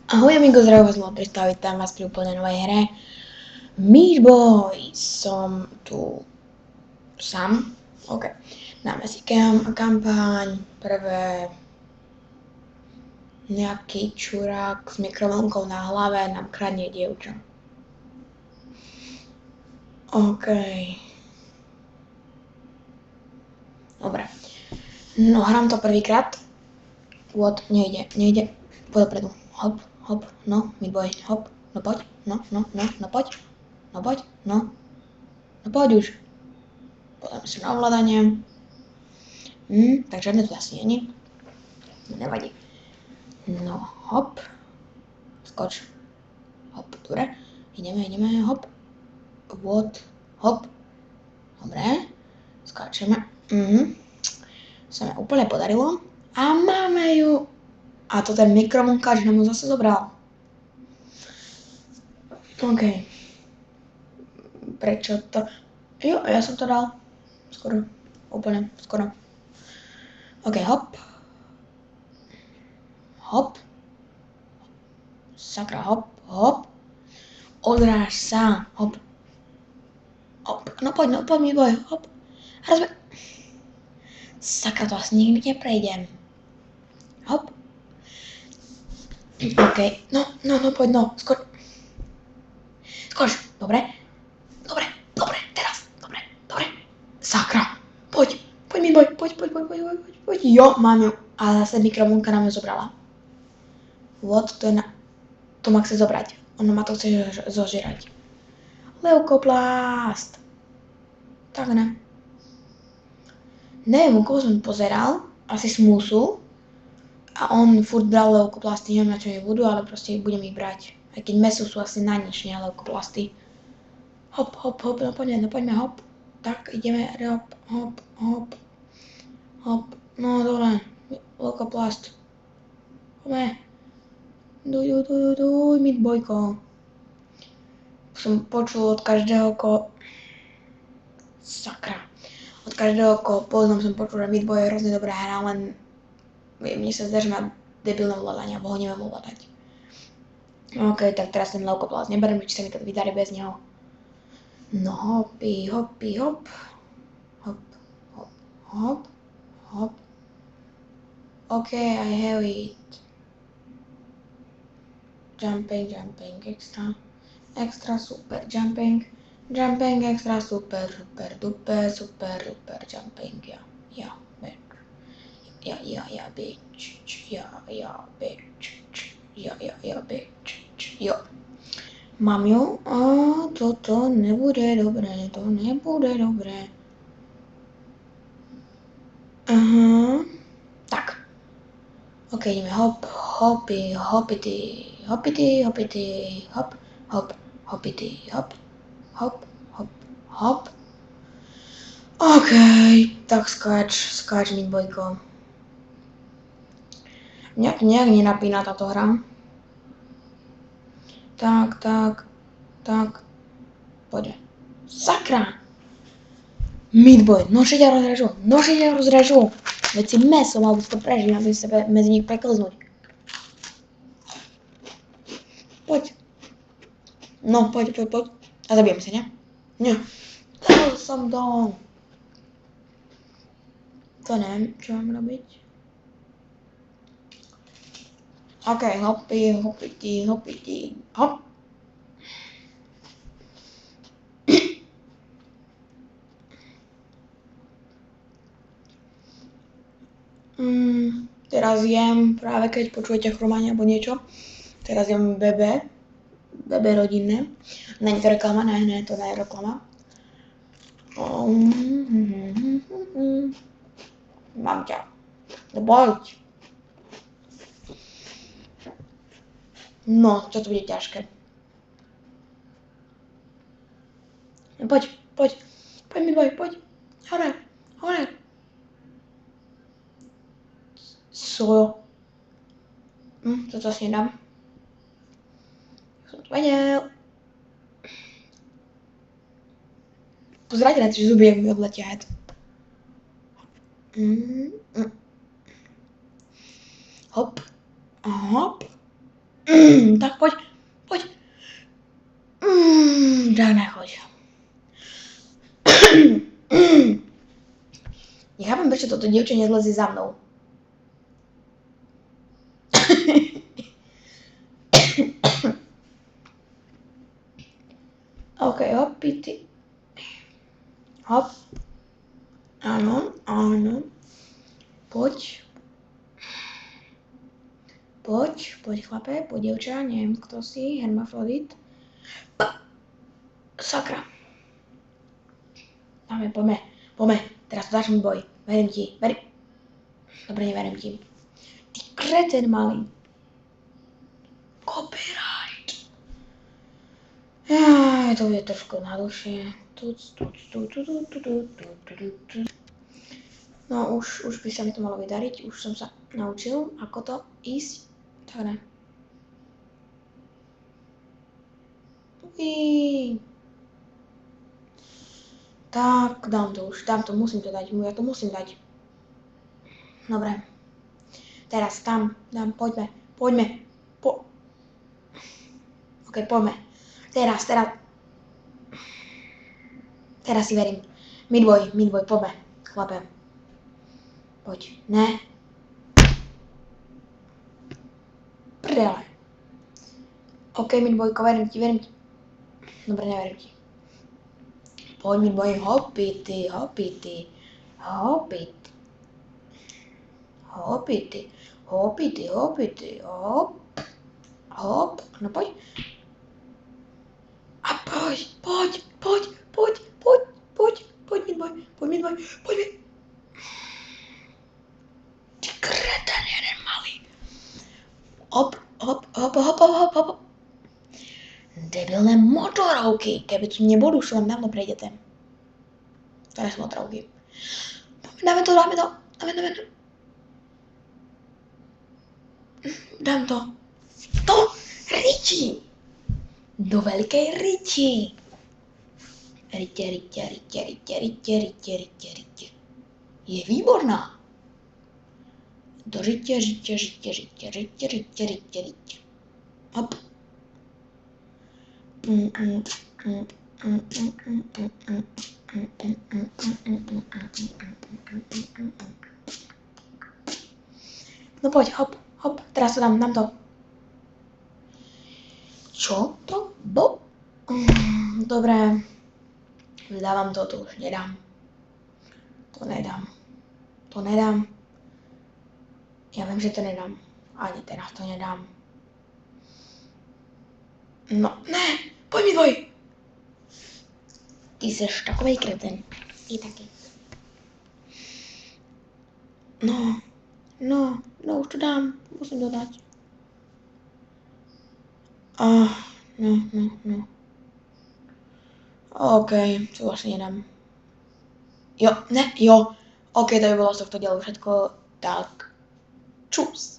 Ahoj amigo, zdravím vás Lotry, vítam vás pri úplne novej hre Meat Boy. Som tu sám. OK. Dáme si kampaň. Prvé nejaký čurák s mikrovlnkou na hlave nám kradne dievča. OK. Dobre. No, hrám to prvýkrát. Nejde. Poď dopredu. Hop, no, Meat Boy, hop, no poď, no, poď, no poď, no poď už. Podám si na ovládanie. Tak žiadne tu asi není. Nevadí. No, hop, skoč, hop, dobre, ideme, hop, hop, dobre, skáčeme, sa mi úplne podarilo a máme ju. A to ten mikrovlnkáč nám ho zase zobral. OK. Prečo to? Jo, ja som to dal. Skoro. Úplne skoro. OK, hop. Hop. Sakra, hop. Odráž sa. Hop. No poď, mi boj. Hop. Sakra, to asi nikdy neprejdem. Hop. OK, no, poď, no, skoč. Dobre, teraz, dobre. Sakra, poď, mi boj, poď. Jo, mám ju. A zase mikrovlnka nám ju zobrala. To ma chce zobrať. Ono ma to chce zožrať. Leukoplast. Tak ne. Neviem, u koho som pozeral, asi Smusu. A on furt bral leukoplasty, neviem na čo mi budú, ale proste budem ich brať. Aj keď meso sú asi na nič, nie leukoplasty. Hop, no poďme, hop. Tak, ideme, hop. No, dobre, leukoplast. Poďme. Duj, Meat Boyko. Som počul od každého, Sakra. Od každého, koho poznám, som počul, že Meat Boy je hrozne dobrá hra, len mne sa zdá, že má debilné ovládanie, alebo ho neviem ovládať. OK, tak teraz ten leukoplast neberiem, či sa mi to vydarí bez neho. No hopi, hop. OK, I have it. Jumping, extra super, jumping, extra super, duper, jumping, ja, bitch. Jo. Mám ju a toto nebude dobré, Aha. Tak. OK, ideme hop, hoppity, hop, hoppity, hop. OK, tak skáč Meat Boyko. Nejak nenapína táto hra. Tak. Poďme. Sakra! Meat Boy, nože ťa rozrežú. Veď si meso, mal by si to prežiť, aby si sebe medzi nich preklznúť. Poď. No, poď. A zabijem sa, ne? Nie. Dal som to. To neviem, čo mám robiť. OK, hoppity, hop. Teraz jem, práve keď počujete chrumanie alebo niečo, teraz jem bebe rodinné. Není to reklama, ne, to nie je reklama. Mám ťa. Poď. No, čo to bude ťažké. Poď. Poď mi boj, poď. Hore. Toto si nedám. Som to vedel. Pozerajte na tie zuby, jak mi odletia hed. Hop. Tak poď, poď. Tak nechoď. Nechápem, prečo toto dievča nezlezie za mnou. OK, hopy, ty. Hop. Áno, áno. Poď. Poď, chlape, poď, dievča, neviem, kto si, hermafrodit. Sakra. Poďme, teraz to začne boj. Verím ti, Dobre, neverím ti. Ty kreten malý. Copyright. To bude trošku najdlhšie. No už by sa mi to malo vydariť, už som sa naučil, ako to ísť. Dobre. Tak, dám to, musím to dať, ja to musím dať. Dobre. Teraz tam, poďme. OK, poďme. Teraz si verím. Midway, poďme, chlape. Poď, ne. Prdele. OK, midwayko, verím ti. Dobre, neverím ti. Poď, midway, hopity. Hop. No poď. A poď, midway. Ty kreten jeden malý. Hop. Debilné motorovky, keby tu neboli, už vám dávno prejdete. Teraz motorovky. Dáme to. Dám to. To Riči. Do veľkej Riči. Riče. Je výborná. Do Riče. Hop. No poď, hop, teraz to dám to. Čo to bol? Dobre, dávam to už nedám. To nedám. Ja viem, že to nedám. Ani teraz to nedám. No, ne, poď mi dvoj. Ty seš takovej kreten. I taky. No, už to dám. Musím to dať. No. OK, to vlastne nedám. Jo. OK, to by bolo z tohto dielu všetko. Tak, čus.